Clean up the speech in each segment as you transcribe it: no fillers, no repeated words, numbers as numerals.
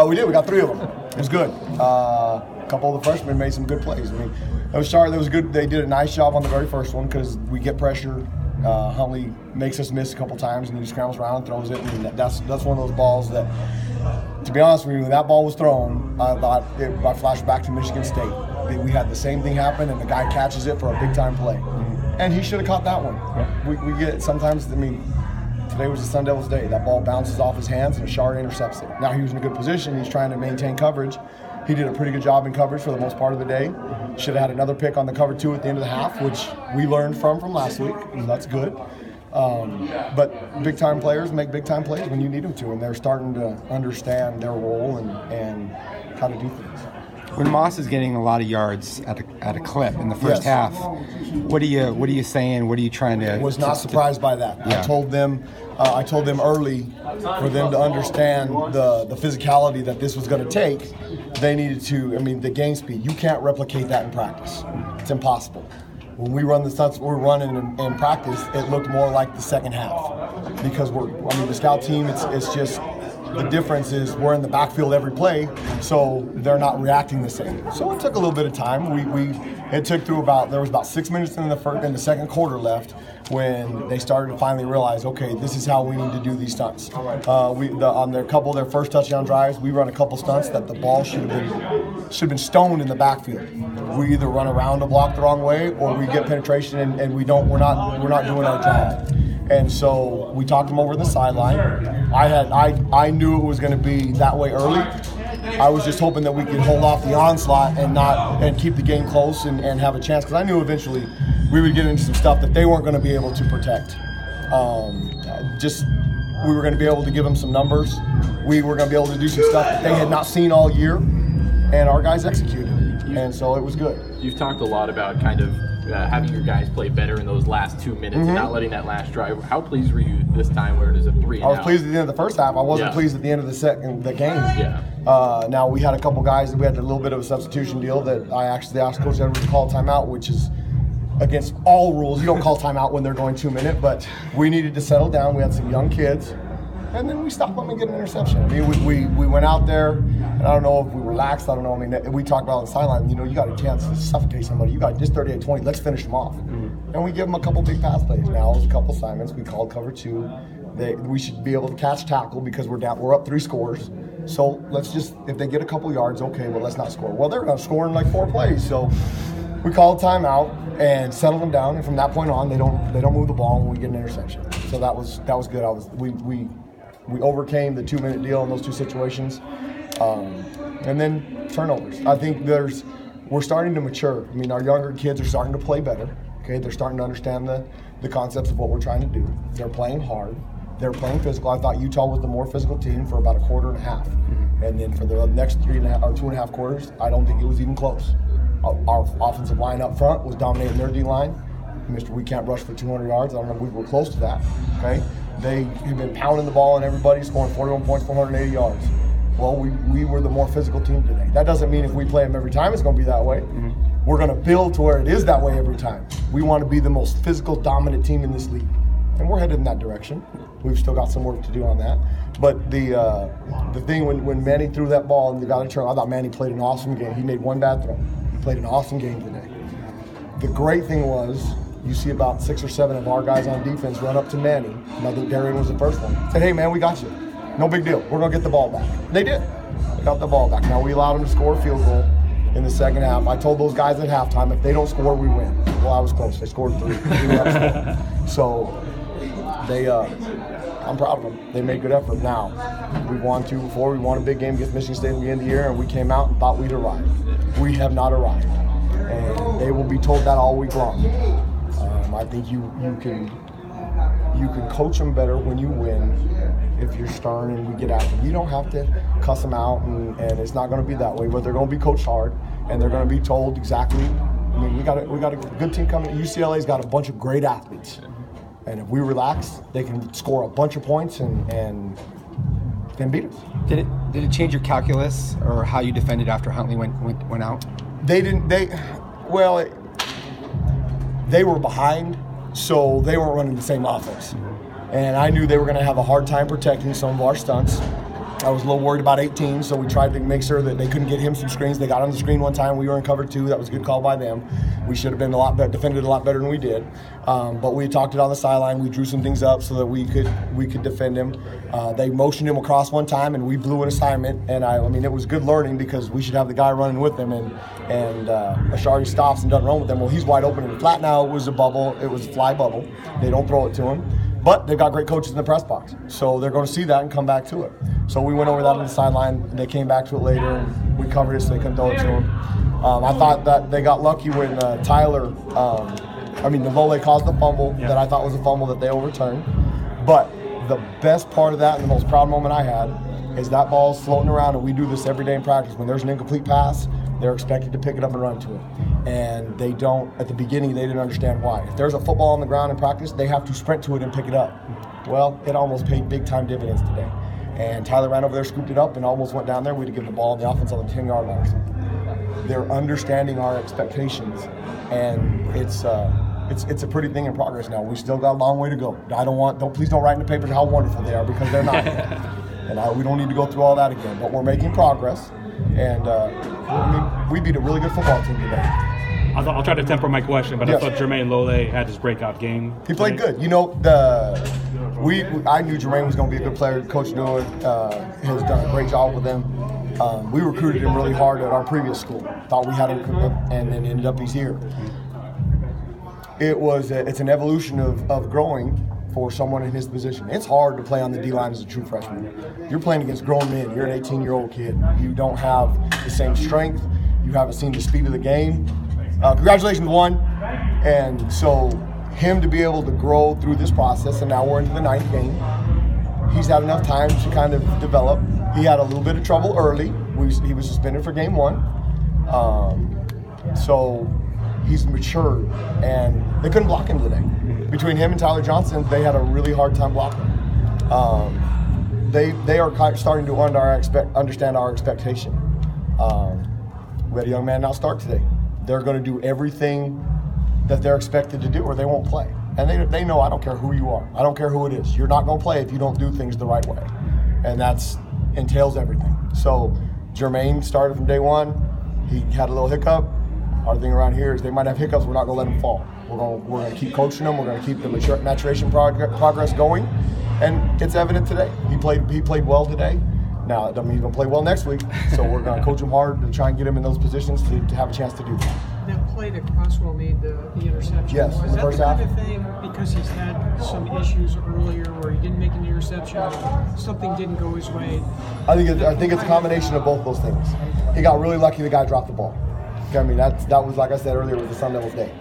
We did. We got 3 of them. It was good. A couple of the freshmen made some good plays. I mean, that was good. They did a nice job on the very first one because we get pressure. Huntley makes us miss a couple times, and he scrambles around and throws it. And that's one of those balls that, to be honest with you, when that ball was thrown, I flashed back to Michigan State. We had the same thing happen, and the guy catches it for a big-time play. And he should have caught that one. Yeah. We get sometimes, I mean, today was the Sun Devils' day. That ball bounces off his hands, and Ashard intercepts it. Now he was in a good position. He's trying to maintain coverage. He did a pretty good job in coverage for the most part of the day. Should have had another pick on the cover 2 at the end of the half, which we learned from last week. That's good. But big-time players make big-time plays when you need them to, and they're starting to understand their role and how to do things. When Moss is getting a lot of yards at a clip in the first half, what are you saying? What are you trying to? Was not surprised by that. Yeah. I told them early for them to understand the physicality that this was going to take. They needed to. I mean, the game speed. You can't replicate that in practice. It's impossible. When we run the stunts we're running in practice, it looked more like the second half because the scout team. It's just. The difference is we're in the backfield every play, so they're not reacting the same. So it took a little bit of time. There was about 6 minutes in the second quarter left when they started to finally realize, okay, this is how we need to do these stunts. On their first touchdown drives, we run a couple stunts that the ball should have been stoned in the backfield. We either run around a block the wrong way, or we get penetration and we're not doing our job. And so we talked them over the sideline. I knew it was going to be that way early. I was just hoping that we could hold off the onslaught and keep the game close and have a chance, because I knew eventually we would get into some stuff that they weren't going to be able to protect. We were going to be able to give them some numbers. We were going to be able to do some stuff that they had not seen all year, and our guys executed. And so it was good. You've talked a lot about kind of having your guys play better in those last 2 minutes and not letting that last drive. How pleased were you this time where it is a 3 I was pleased at the end of the first half. I wasn't pleased at the end of the game. Yeah. Now, we had a couple guys that we had a little bit of a substitution deal that I actually asked Coach Edwards to call timeout, which is against all rules. You don't call timeout when they're going 2 minutes, but we needed to settle down. We had some young kids. And then we stopped them and get an interception. I mean, we went out there, and I don't know if we relaxed. I don't know. I mean, we talked about on the sideline, you got a chance to suffocate somebody. You got just 38-20. Let's finish them off. And we give them a couple big pass plays. Now, it was a couple assignments. We called cover 2. We should be able to catch tackle because we're up 3 scores. So let's just, if they get a couple yards, okay, well, let's not score. Well, they're going to score in like 4 plays. So we called timeout and settled them down. And from that point on, they don't move the ball, and we get an interception. So that was good. We overcame the 2-minute deal in those 2 situations. And then turnovers. I think we're starting to mature. I mean, our younger kids are starting to play better. Okay, they're starting to understand the concepts of what we're trying to do. They're playing hard. They're playing physical. I thought Utah was the more physical team for about a quarter and a half. And then for the next 2.5 quarters, I don't think it was even close. Our offensive line up front was dominating their D-line. We can't rush for 200 yards. I don't know if we were close to that. Okay. They have been pounding the ball on everybody, scoring 41 points, 480 yards. Well, we were the more physical team today. That doesn't mean if we play them every time it's going to be that way. We're going to build to where it is that way every time. We want to be the most physical, dominant team in this league. And we're headed in that direction. We've still got some work to do on that. But the thing when Manny threw that ball and they got a turn, I thought Manny played an awesome game. He made one bad throw. He played an awesome game today. The great thing was, you see about 6 or 7 of our guys on defense run up to Manny, and I think Darian was the first one. Said, hey, man, we got you. No big deal. We're going to get the ball back. They did. They got the ball back. Now, we allowed them to score a field goal in the second half. I told those guys at halftime, if they don't score, we win. Well, I was close. They scored 3. So, I'm proud of them. They made good effort. Now, we won 2 before. We won a big game against Michigan State at the end of the year, and we came out and thought we'd arrived. We have not arrived. And they will be told that all week long. I think you can coach them better when you win if you're stern and we get after them. You don't have to cuss them out, and it's not going to be that way. But they're going to be coached hard, and they're going to be told exactly. I mean, we got a good team coming. UCLA's got a bunch of great athletes, and if we relax, they can score a bunch of points and can beat us. Did it change your calculus or how you defended after Huntley went out? They didn't. They were behind, so they weren't running the same offense. And I knew they were going to have a hard time protecting some of our stunts. I was a little worried about 18, so we tried to make sure that they couldn't get him some screens. They got on the screen one time. We were in cover 2. That was a good call by them. We should have been defended a lot better than we did. But we talked it on the sideline. We drew some things up so that we could defend him. They motioned him across one time, and we blew an assignment. And I mean, it was good learning because we should have the guy running with him. And Ashari stops and doesn't run with him. Well, he's wide open in the flat now. It was a bubble. It was a fly bubble. They don't throw it to him. But they've got great coaches in the press box, so they're going to see that and come back to it. So we went over that on the sideline. They came back to it later, and we covered it so they couldn't throw it to him. I thought that they got lucky when the Lole caused the fumble that I thought was a fumble that they overturned. But the best part of that and the most proud moment I had is that ball's floating around, and we do this every day in practice. When there's an incomplete pass, they're expected to pick it up and run to it. And they don't, at the beginning, they didn't understand why. If there's a football on the ground in practice, they have to sprint to it and pick it up. Well, it almost paid big-time dividends today. And Tyler ran over there, scooped it up, and almost went down there. We had to give the ball on the offense on the 10-yard line. They're understanding our expectations, and it's a pretty thing in progress now. We still got a long way to go. Please don't write in the papers how wonderful they are, because they're not. And we don't need to go through all that again. But we're making progress, and we beat a really good football team today. I'll try to temper my question, but yes. I thought Jermaine Lole had his breakout game. He played good. You know, I knew Jermaine was going to be a good player. Coach Noah has done a great job with him. We recruited him really hard at our previous school. Thought we had him, and then ended up he's here. It's an evolution of growing for someone in his position. It's hard to play on the D-line as a true freshman. You're playing against grown men. You're an 18-year-old kid. You don't have the same strength. You haven't seen the speed of the game. Congratulations, one. And so him to be able to grow through this process, and now we're into the 9th game, he's had enough time to kind of develop. He had a little bit of trouble early. He was suspended for game 1. So he's matured, and they couldn't block him today. Between him and Tyler Johnson, they had a really hard time blocking. They are starting to understand our expectation. We had a young man now start today. They're going to do everything that they're expected to do, or they won't play. And they know I don't care who you are. I don't care who it is. You're not going to play if you don't do things the right way. And that entails everything. So Jermaine started from day 1. He had a little hiccup. Our thing around here is they might have hiccups. We're not going to let them fall. We're going to keep coaching them. We're going to keep the maturation progress going. And it's evident today. He played well today. Now, it doesn't mean he's going to play well next week. So we're going to coach him hard to try and get him in those positions to have a chance to do that. That play that Crosswell made the interception. Yes, was that first the half. kind of thing because he's had some issues earlier where he didn't make an interception, something didn't go his way? I think it's a combination of both those things. He got really lucky the guy dropped the ball. I mean, that was, like I said earlier, was the Sun Devils' day.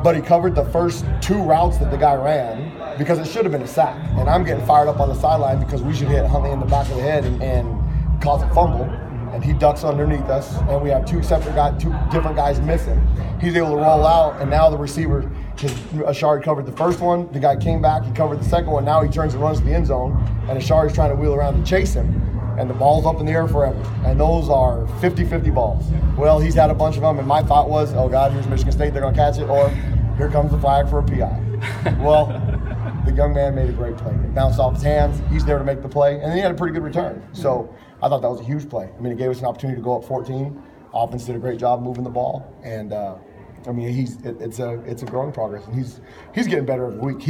But he covered the first 2 routes that the guy ran because it should have been a sack. And I'm getting fired up on the sideline because we should hit Huntley in the back of the head and cause a fumble. And he ducks underneath us, and we have 2 different guys missing. He's able to roll out, and now the receiver, Ashari covered the first one. The guy came back, he covered the second one. Now he turns and runs to the end zone, and Ashari's trying to wheel around and chase him. And the ball's up in the air forever. And those are 50-50 balls. Well, he's had a bunch of them, and my thought was, oh God, here's Michigan State, they're gonna catch it, or here comes the flag for a PI. Well, the young man made a great play. It bounced off his hands, he's there to make the play, and then he had a pretty good return. So I thought that was a huge play. I mean, it gave us an opportunity to go up 14. Offense did a great job moving the ball, and I mean, it's a growing progress, and he's getting better every week.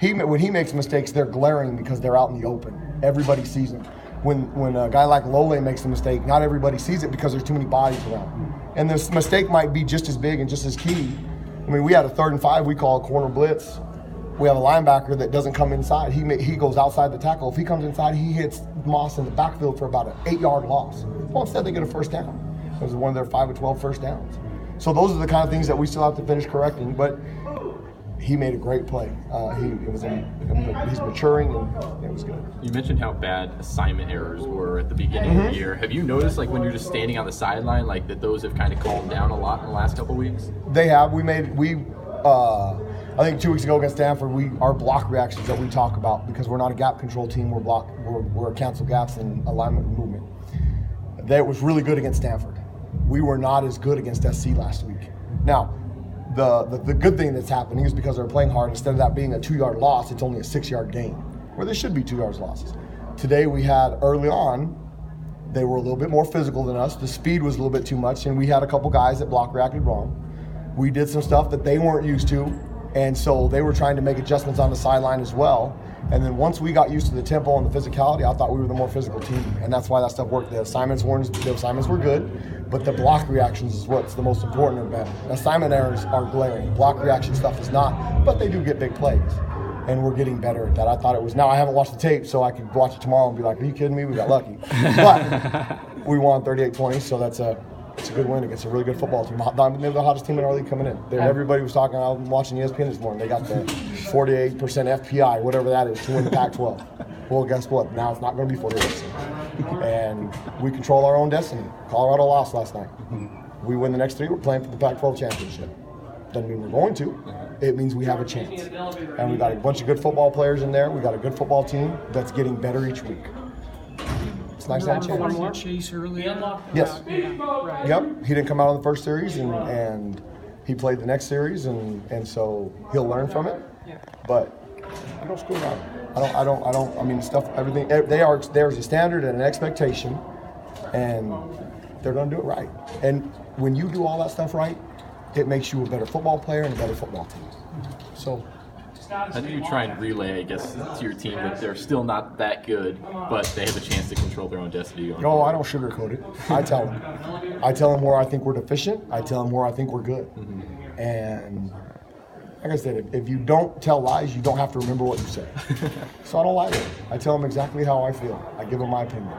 When he makes mistakes, they're glaring because they're out in the open. Everybody sees them. When a guy like Lole makes a mistake, not everybody sees it because there's too many bodies around. And this mistake might be just as big and just as key. I mean, we had a 3rd and 5, we call a corner blitz. We have a linebacker that doesn't come inside. He goes outside the tackle. If he comes inside, he hits Moss in the backfield for about an 8-yard loss. Well, instead they get a first down. It was one of their 5 of 12 first downs. So those are the kind of things that we still have to finish correcting. But he made a great play. He's maturing, and it was good. You mentioned how bad assignment errors were at the beginning of the year. Have you noticed, like, when you're just standing on the sideline, like, that those have kind of calmed down a lot in the last couple of weeks? They have. I think 2 weeks ago against Stanford, our block reactions that we talk about, because we're not a gap control team, we're cancel gaps and alignment and movement. That was really good against Stanford. We were not as good against SC last week. Now, the good thing that's happening is because they're playing hard, instead of that being a 2-yard loss, it's only a 6-yard gain, where there should be 2 yards losses. Today we had, early on, they were a little bit more physical than us. The speed was a little bit too much, and we had a couple guys that block reacted wrong. We did some stuff that they weren't used to, and so they were trying to make adjustments on the sideline as well. And then once we got used to the tempo and the physicality, I thought we were the more physical team, and that's why that stuff worked. The assignments were good, but the block reactions is what's the most important or better. Assignment errors are glaring. Block reaction stuff is not, but they do get big plays. And we're getting better at that. I thought it was. Now I haven't watched the tape, so I could watch it tomorrow and be like, "Are you kidding me? We got lucky." But we won 38-20, so it's a good win against a really good football team. They're the hottest team in our league coming in. Everybody was talking. I was watching ESPN this morning. They got the 48% FPI, whatever that is, to win the Pac-12. Well, guess what? Now it's not going to be 48%, and we control our own destiny. Colorado lost last night. We win the next 3. We're playing for the Pac-12 championship. Doesn't mean we're going to. It means we have a chance. And we got a bunch of good football players in there. We got a good football team that's getting better each week. It's nice to have a chance. One more chase earlier. Yes. Right. Yep. He didn't come out on the first series, and he played the next series, and so he'll learn from it. Yeah. But I don't screw around. I mean, stuff, everything. There's a standard and an expectation, and they're going to do it right. And when you do all that stuff right, it makes you a better football player and a better football team. So, how do you try and relay, I guess, to your team that they're still not that good, but they have a chance to control their own destiny? No, I don't sugarcoat it. I tell them. I tell them where I think we're deficient. I tell them where I think we're good. And like I said, if you don't tell lies, you don't have to remember what you say. So I don't lie to them. I tell them exactly how I feel. I give them my opinion.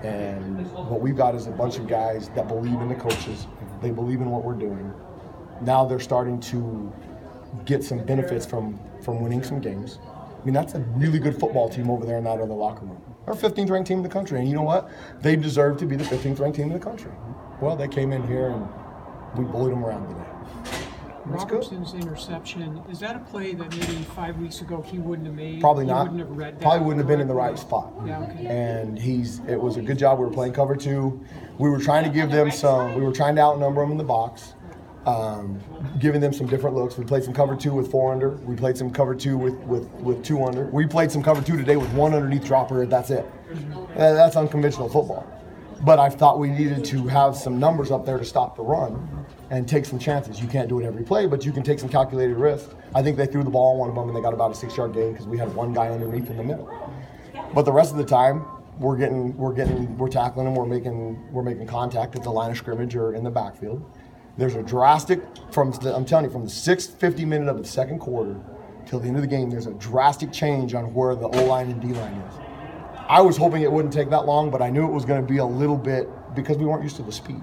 And what we've got is a bunch of guys that believe in the coaches. They believe in what we're doing. Now they're starting to get some benefits from winning some games. I mean, that's a really good football team over there in that other locker room. They're 15th ranked team in the country, and you know what? They deserve to be the 15th ranked team in the country. Well, they came in here and we bullied them around today. That's good. Robertson's interception, is that a play that maybe 5 weeks ago he wouldn't have made? Probably He not. wouldn't have read that Probably wouldn't have been in the correctly? right spot. Yeah, okay. And it was a good job. We were playing cover 2. We were trying to give them we were trying to outnumber them in the box. Giving them some different looks. We played some cover 2 with 4 under. We played some cover 2 with 2 under. We played some cover 2 today with 1 underneath dropper. That's it. That's unconventional football. But I thought we needed to have some numbers up there to stop the run and take some chances. You can't do it every play, but you can take some calculated risks. I think they threw the ball on one of them and they got about a 6-yard gain because we had one guy underneath in the middle. But the rest of the time, we're tackling them. We're making contact at the line of scrimmage or in the backfield. There's a drastic, I'm telling you, from the 6th 50 minute of the second quarter till the end of the game, there's a drastic change on where the O-line and D-line is. I was hoping it wouldn't take that long, but I knew it was going to be a little bit because we weren't used to the speed.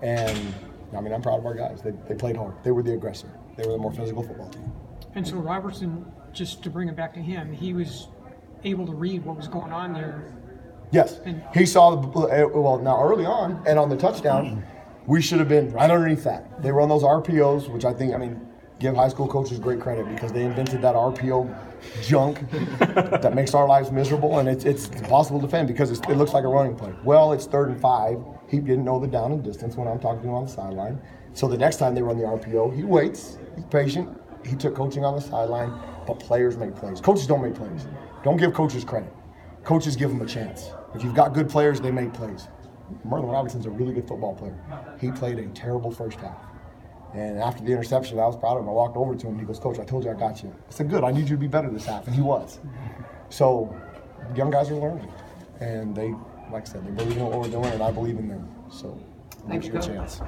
And, I mean, I'm proud of our guys. They played hard. They were the aggressor. They were the more physical football team. And so Robertson, just to bring it back to him, he was able to read what was going on there. Yes. He saw now early on and on the touchdown, we should have been right underneath that. They run those RPOs, which I think, give high school coaches great credit because they invented that RPO junk that makes our lives miserable, and it's impossible to defend because it looks like a running play. Well, it's 3rd and 5. He didn't know the down and distance when I'm talking to him on the sideline. So the next time they run the RPO, he waits. He's patient. He took coaching on the sideline, but players make plays. Coaches don't make plays. Don't give coaches credit. Coaches give them a chance. If you've got good players, they make plays. Merlin Robinson's a really good football player. He played a terrible first half. And after the interception, I was proud of him. I walked over to him. He goes, "Coach, I told you I got you." I said, "Good. I need you to be better this half." And he was. So young guys are learning. And they, like I said, they believe in what we're doing, and I believe in them. So there's a good chance.